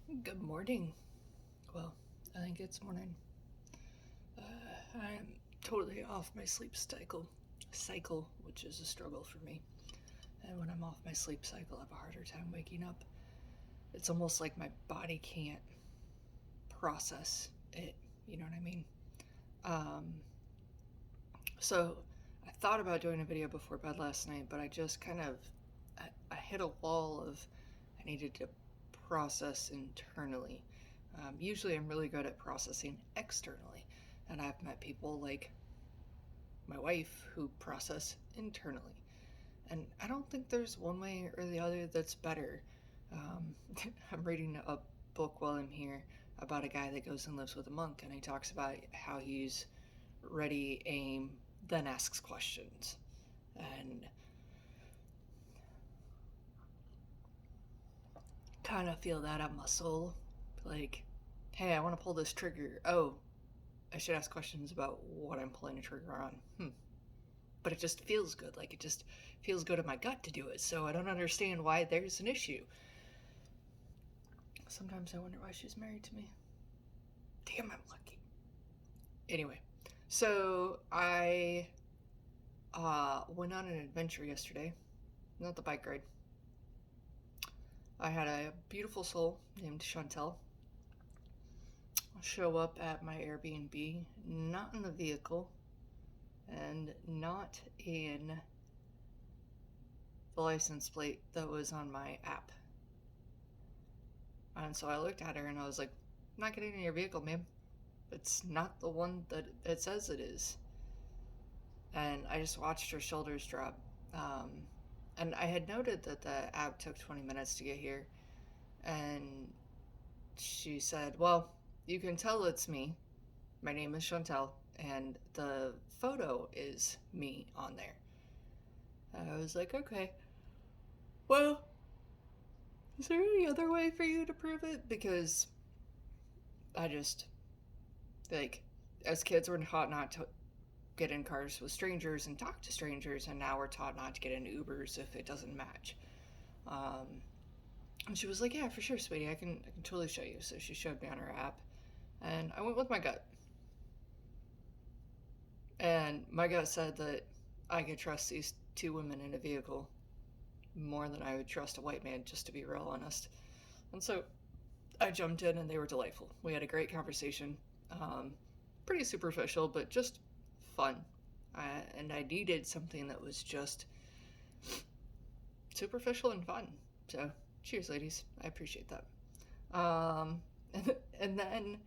Good morning. Well, I think it's morning. I'm totally off my sleep cycle, which is a struggle for me. And when I'm off my sleep cycle, I have a harder time waking up. It's almost like my body can't process it. You know what I mean? Um, so I thought about doing a video before bed last night, but I just I hit a wall of I needed to process internally. Usually, I'm really good at processing externally, and I've met people like my wife who process internally. And I don't think there's one way or the other that's better. Um, I'm reading a book while I'm here about a guy that goes and lives with a monk, and he talks about how he's ready, aim, then asks questions. And kind of feel that at my soul. Like, hey, I want to pull this trigger. Oh, I should ask questions about what I'm pulling a trigger on. But it just feels good. Like, it just feels good in my gut to do it. So I don't understand why there's an issue. Sometimes I wonder why she's married to me. Damn, I'm lucky. Anyway, so I went on an adventure yesterday. Not the bike ride. I had a beautiful soul named Chantel show up at my Airbnb, not in the vehicle, and not in the license plate that was on my app. And so I looked at her and I was like, I'm not getting in your vehicle, ma'am. It's not the one that it says it is. And I just watched her shoulders drop. Um, and I had noted that the app took 20 minutes to get here. And she said, well, you can tell it's me. My name is Chantel. And the photo is me on there. And I was like, okay. Well, is there any other way for you to prove it? Because I just, like, as kids, we're taught not to get in cars with strangers and talk to strangers, and now we're taught not to get in Ubers if it doesn't match. Um, and she was like, "Yeah, for sure, sweetie, I can totally show you." So she showed me on her app, and I went with my gut. And my gut said that I could trust these two women in a vehicle more than I would trust a white man, just to be real honest. And so I jumped in, and they were delightful. We had a great conversation. Um, Pretty superficial, but just fun. And I needed something that was just superficial and fun. So, cheers, ladies. I appreciate that. Um, and then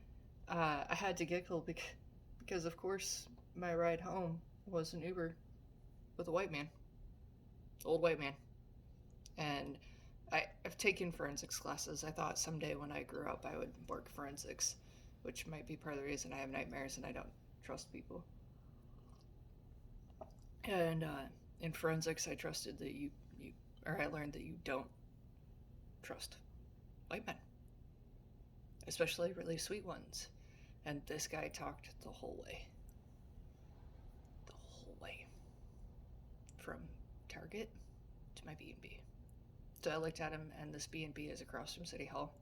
I had to giggle because, of course, my ride home was an Uber with a white man, old white man. And I've taken forensics classes. I thought someday when I grew up I would work forensics, which might be part of the reason I have nightmares and I don't trust people. And in forensics, I trusted that I learned that you don't trust white men, especially really sweet ones. And this guy talked the whole way. The whole way. From Target to my B&B. So I looked at him, and this B&B is across from City Hall.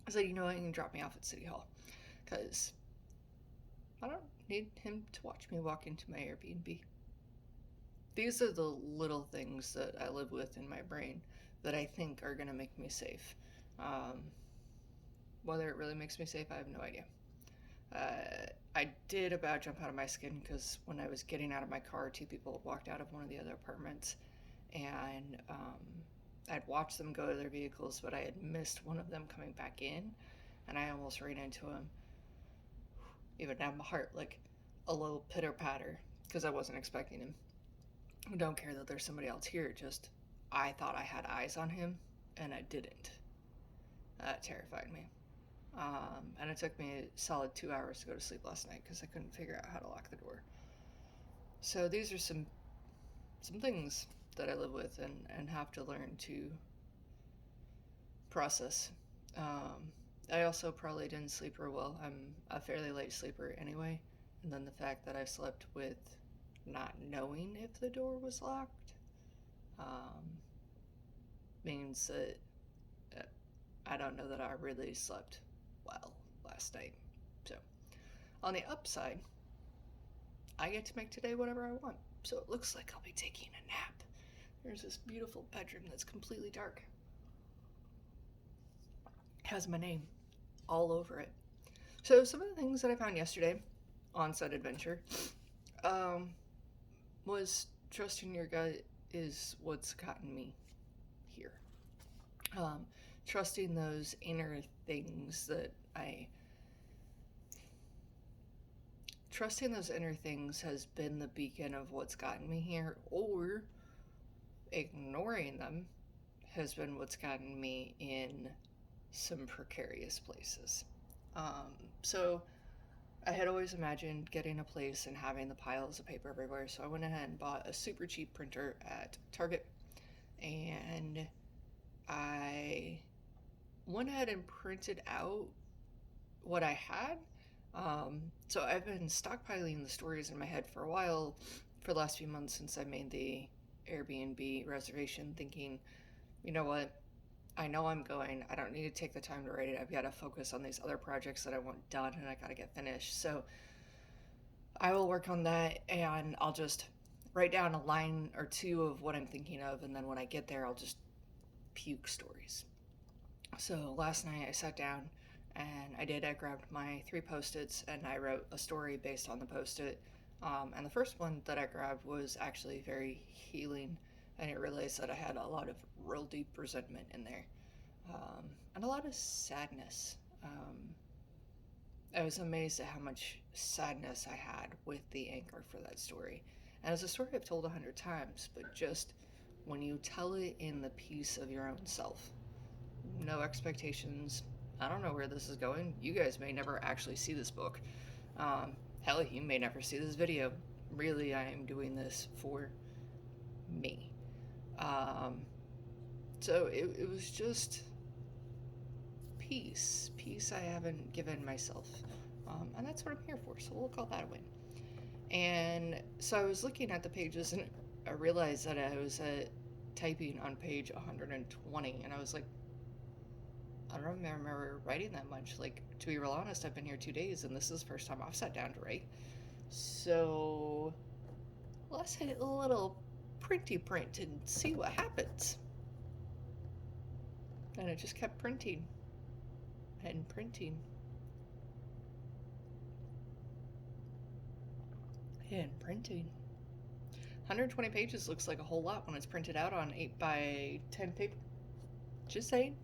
I said, you know what, you can drop me off at City Hall. Because I don't need him to watch me walk into my Airbnb. These are the little things that I live with in my brain that I think are going to make me safe. Um, Whether it really makes me safe, I have no idea. I did about jump out of my skin because when I was getting out of my car, two people had walked out of one of the other apartments, and I'd watched them go to their vehicles, but I had missed one of them coming back in, and I almost ran into him. Even now, my heart like a little pitter patter because I wasn't expecting him. I don't care that there's somebody else here. Just I thought I had eyes on him, and I didn't. That terrified me. And it took me a solid 2 hours to go to sleep last night because I couldn't figure out how to lock the door. So these are some things that I live with and have to learn to process. I also probably didn't sleep real well. I'm a fairly late sleeper anyway, and then the fact that I slept with not knowing if the door was locked um, means that I don't know that I really slept well last night. So, on the upside, I get to make today whatever I want. So it looks like I'll be taking a nap. There's this beautiful bedroom that's completely dark. It has my name all over it. So some of the things that I found yesterday on said adventure um, was trusting your gut is what's gotten me here. Um, Trusting those inner things that I. Trusting those inner things has been the beacon of what's gotten me here, or ignoring them has been what's gotten me in some precarious places. Um, so I had always imagined getting a place and having the piles of paper everywhere, so I went ahead and bought a super cheap printer at Target, and I went ahead and printed out what I had. So I've been stockpiling the stories in my head for a while, for the last few months since I made the Airbnb reservation, thinking, you know what, I know I'm going. I don't need to take the time to write it. I've got to focus on these other projects that I want done and I got to get finished. So I will work on that and I'll just write down a line or two of what I'm thinking of. And then when I get there, I'll just puke stories. So last night I sat down and I grabbed my 3 Post-its and I wrote a story based on the Post-it. And the first one that I grabbed was actually very healing. And I realized that I had a lot of real deep resentment in there, and a lot of sadness. I was amazed at how much sadness I had with the anchor for that story. And it's a story I've told 100 times, but just when you tell it in the piece of your own self, no expectations. I don't know where this is going. You guys may never actually see this book. Hell, you may never see this video. Really, I am doing this for me. So it was just peace I haven't given myself, and that's what I'm here for, so we'll call that a win. And so I was looking at the pages and I realized that I was typing on page 120, and I was like, I don't remember writing that much. Like, to be real honest, I've been here 2 days and this is the first time I've sat down to write. So let's hit a little printy print and see what happens. And it just kept printing and printing and printing. 120 pages looks like a whole lot when it's printed out on 8x10 paper. Just saying.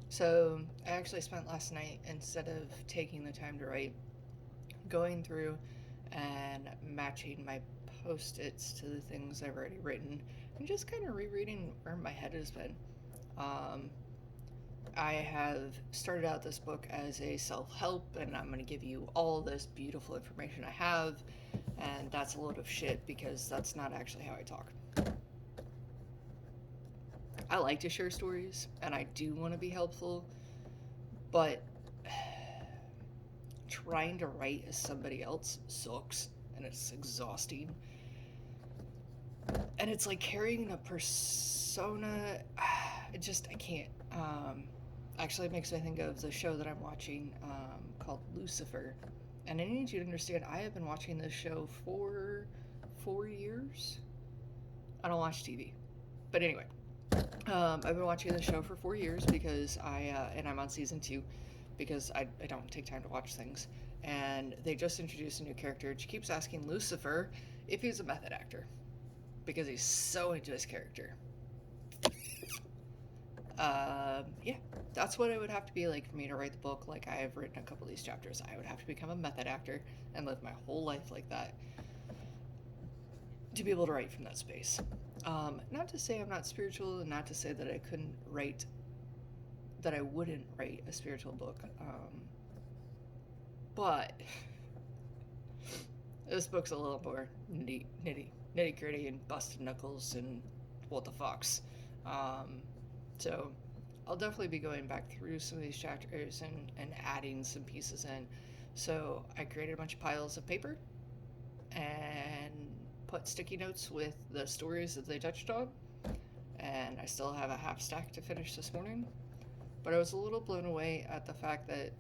So I actually spent last night, instead of taking the time to write, going through and matching my Post-its to the things I've already written and just kind of rereading where my head has been. I have started out this book as a self-help, and I'm going to give you all this beautiful information I have, and that's a load of shit because that's not actually how I talk. I like to share stories, and I do want to be helpful, but trying to write as somebody else sucks, and it's exhausting. And it's like carrying a persona. I can't. Actually, it makes me think of the show that I'm watching called Lucifer. And I need you to understand, I have been watching this show for 4 years. I don't watch TV. But anyway, I've been watching this show for 4 years because and I'm on season 2 because I don't take time to watch things. And they just introduced a new character. She keeps asking Lucifer if he's a method actor because he's so into his character. Yeah, that's what it would have to be like for me to write the book like I have written a couple of these chapters. I would have to become a method actor and live my whole life like that to be able to write from that space. Not to say I'm not spiritual, and not to say that I wouldn't write a spiritual book, but this book's a little more nitty gritty and busted knuckles and what the fucks. So I'll definitely be going back through some of these chapters and adding some pieces in. So I created a bunch of piles of paper and put sticky notes with the stories that they touched on. And I still have a half stack to finish this morning. But I was a little blown away at the fact that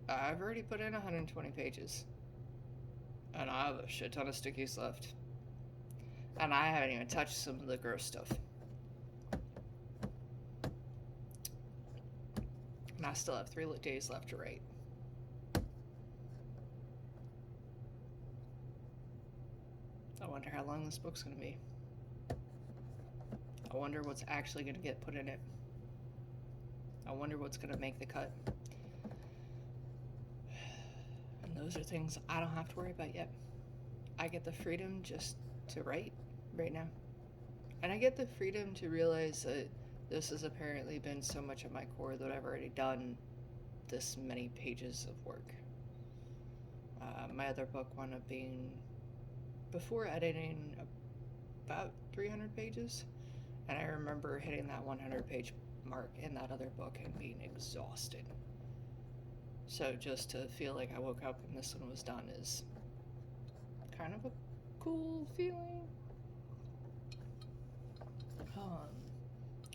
I've already put in 120 pages. And I have a shit ton of stickies left. And I haven't even touched some of the gross stuff. And I still have 3 days left to write. I wonder how long this book's going to be. I wonder what's actually going to get put in it. I wonder what's going to make the cut. And those are things I don't have to worry about yet. I get the freedom just to write right now. And I get the freedom to realize that this has apparently been so much of my core that I've already done this many pages of work. My other book wound up being, before editing, about 300 pages. And I remember hitting that 100-page mark in that other book and being exhausted. So just to feel like I woke up and this one was done is kind of a cool feeling.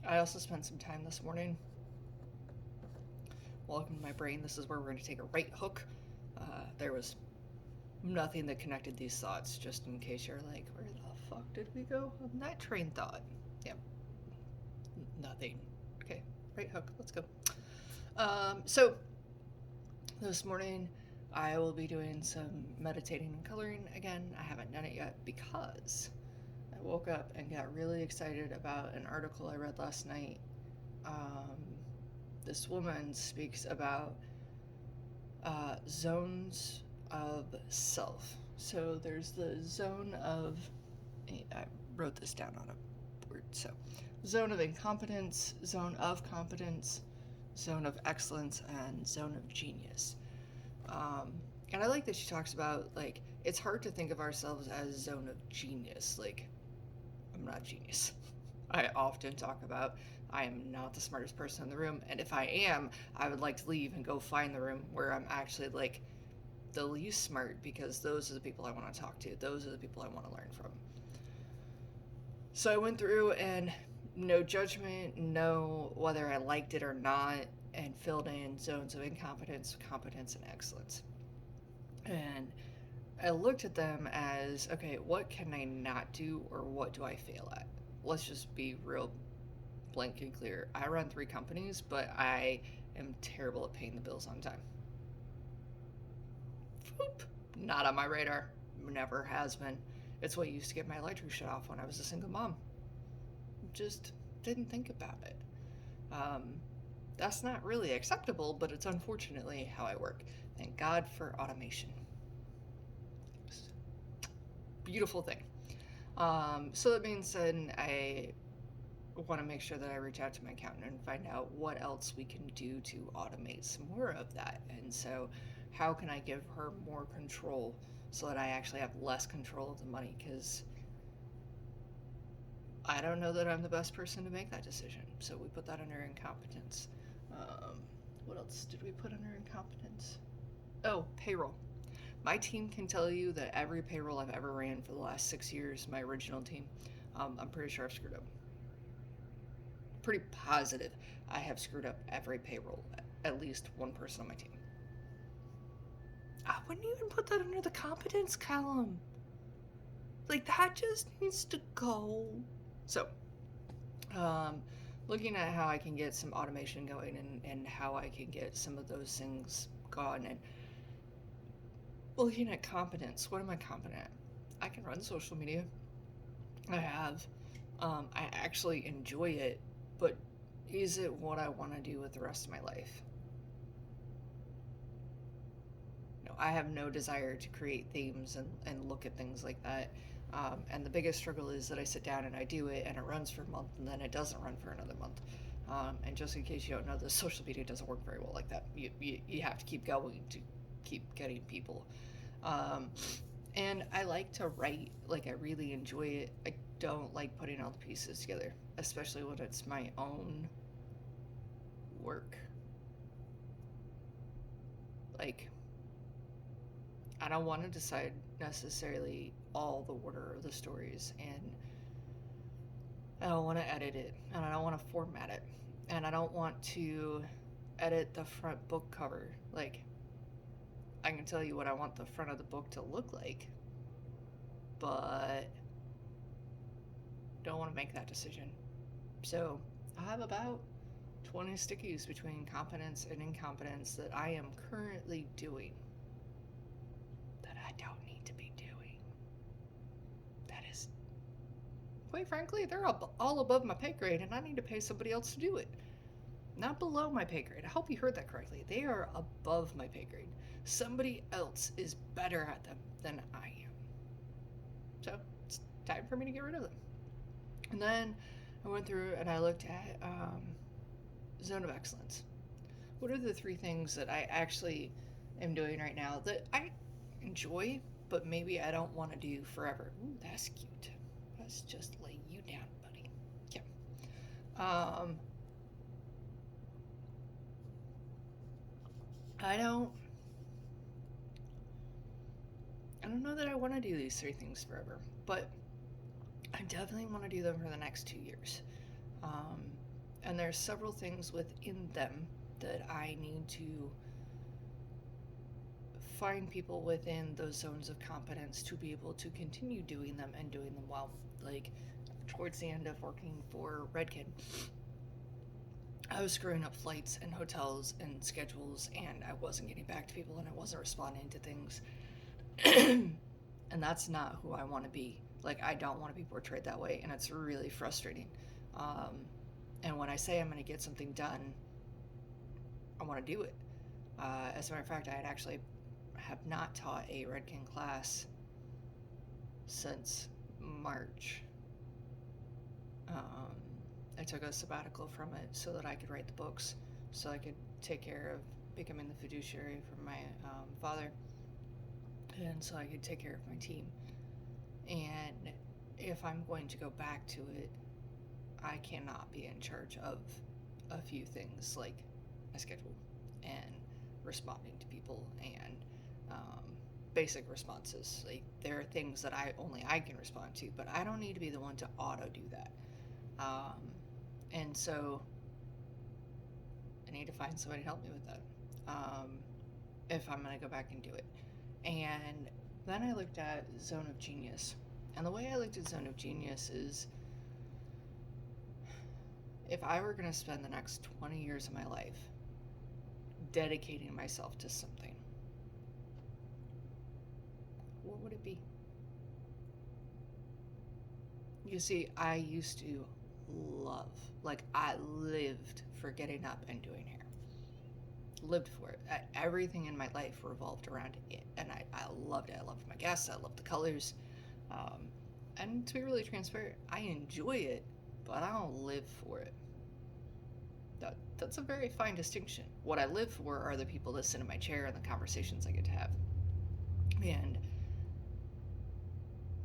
I also spent some time this morning. Welcome to my brain. This is where we're going to take a right hook. There was nothing that connected these thoughts, just in case you're like, where the fuck did we go on that train thought? Yep. Nothing. Okay, right hook. Let's go. So this morning I will be doing some meditating and coloring again. I haven't done it yet because I woke up and got really excited about an article I read last night. This woman speaks about zones of self. So there's the zone of, I wrote this down on a board, so zone of incompetence, zone of competence, zone of excellence, and zone of genius. And I like that she talks about, like, it's hard to think of ourselves as zone of genius. Like, I'm not a genius. I often talk about I am not the smartest person in the room, and if I am, I would like to leave and go find the room where I'm actually, like, the least smart, because those are the people I want to talk to. Those are the people I want to learn from. So I went through and no judgment, no whether I liked it or not, and filled in zones of incompetence, competence, and excellence. And I looked at them as, okay, what can I not do, or what do I fail at? Let's just be real blank and clear. I run 3 companies, but I am terrible at paying the bills on time. Whoop. Not on my radar. Never has been. It's what used to get my electric shut off when I was a single mom. Just didn't think about it. That's not really acceptable, but it's unfortunately how I work. Thank God for automation. Beautiful thing. So that being said, I want to make sure that I reach out to my accountant and find out what else we can do to automate some more of that. And so how can I give her more control so that I actually have less control of the money? Because I don't know that I'm the best person to make that decision. So we put that under incompetence. What else did we put under incompetence? Oh, payroll. My team can tell you that every payroll I've ever ran for the last 6 years, my original team, I'm pretty sure I've screwed up. Pretty positive I have screwed up every payroll, at least one person on my team. I wouldn't even put that under the competence column. Like, that just needs to go. So, looking at how I can get some automation going and how I can get some of those things gone, and looking at competence. What am I competent at? I can run social media. I have. I actually enjoy it, but is it what I want to do with the rest of my life? No, I have no desire to create themes and look at things like that. And the biggest struggle is that I sit down and I do it, and it runs for a month, and then it doesn't run for another month. And just in case you don't know, the social media doesn't work very well like that. You have to keep going to keep getting people. And I like to write. Like, I really enjoy it. I don't like putting all the pieces together, especially when it's my own work. Like, I don't want to decide necessarily all the order of the stories, and I don't want to edit it, and I don't want to format it. and I don't want to edit the front book cover. Like, I can tell you what I want the front of the book to look like, but don't want to make that decision. So I have about 20 stickies between competence and incompetence that I am currently doing that I don't need to be doing. That is, quite frankly, they're all above my pay grade, and I need to pay somebody else to do it. Not below my pay grade. I hope you heard that correctly. They are above my pay grade. Somebody else is better at them than I am. So it's time for me to get rid of them. And then I went through and I looked at Zone of Excellence. What are the 3 things that I actually am doing right now that I enjoy, but maybe I don't want to do forever? Ooh, that's cute. Let's just lay you down, buddy. Yeah. I don't know that I want to do these 3 things forever, but I definitely want to do them for the next 2 years. Um, and there's several things within them that I need to find people within those zones of competence to be able to continue doing them and doing them well. Like, towards the end of working for Redkin, I was screwing up flights and hotels and schedules, and I wasn't getting back to people, and I wasn't responding to things. And that's not who I want to be. Like, I don't want to be portrayed that way, and it's really frustrating. And when I say I'm going to get something done, I want to do it. As a matter of fact, I have not taught a Redkin class since March. I took a sabbatical from it so that I could write the books, so I could take care of becoming the fiduciary for my father, and so I could take care of my team. And if I'm going to go back to it, I cannot be in charge of a few things like my schedule and responding to people and basic responses. Like, there are things that only I can respond to, but I don't need to be the one to auto do that. And so I need to find somebody to help me with that, if I'm going to go back and do it. And then I looked at Zone of Genius. And the way I looked at Zone of Genius is, if I were going to spend the next 20 years of my life dedicating myself to something, what would it be? You see, I used to I lived for getting up and doing hair. Lived for it. Everything in my life revolved around it, and I loved it. I loved my guests. I loved the colors. And to be really transparent, I enjoy it, but I don't live for it. That's a very fine distinction. What I live for are the people that sit in my chair and the conversations I get to have. And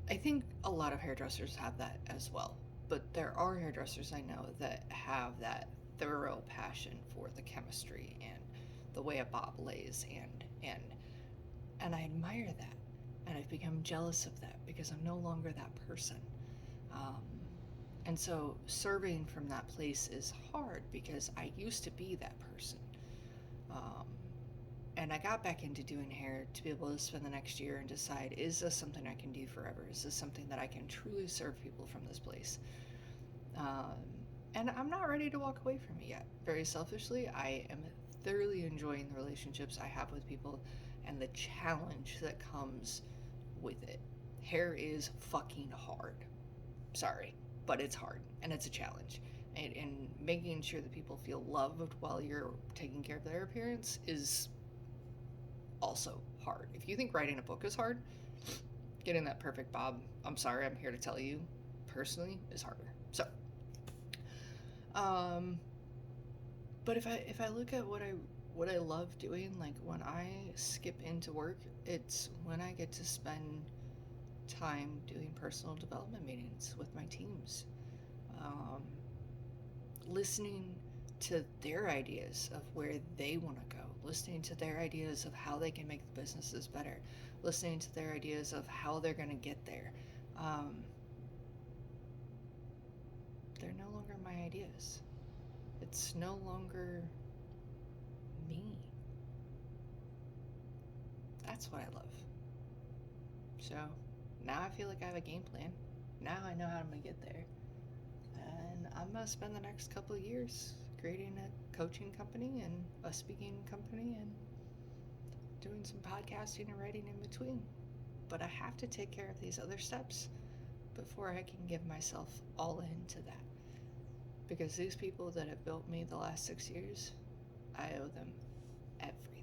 I think a lot of hairdressers have that as well. But there are hairdressers I know that have that thorough passion for the chemistry and the way a bob lays, and I admire that, and I've become jealous of that because I'm no longer that person. And so serving from that place is hard because I used to be that person. And I got back into doing hair to be able to spend the next year and decide, is this something I can do forever? Is this something that I can truly serve people from this place? And I'm not ready to walk away from it yet. Very selfishly, I am thoroughly enjoying the relationships I have with people and the challenge that comes with it. Hair is fucking hard. Sorry, but it's hard, and it's a challenge. And making sure that people feel loved while you're taking care of their appearance is also hard. If you think writing a book is hard, getting that perfect bob, I'm sorry, I'm here to tell you, personally, is harder. So, but if I look at what I love doing, like when I skip into work, it's when I get to spend time doing personal development meetings with my teams, listening to their ideas of where they want to go, listening to their ideas of how they can make the businesses better, listening to their ideas of how they're going to get there. They're no longer my ideas. It's no longer me. That's what I love. So now I feel like I have a game plan. Now I know how I'm going to get there. And I'm going to spend the next couple of years creating a coaching company and a speaking company and doing some podcasting and writing in between. But I have to take care of these other steps before I can give myself all into that. Because these people that have built me the last 6 years, I owe them everything.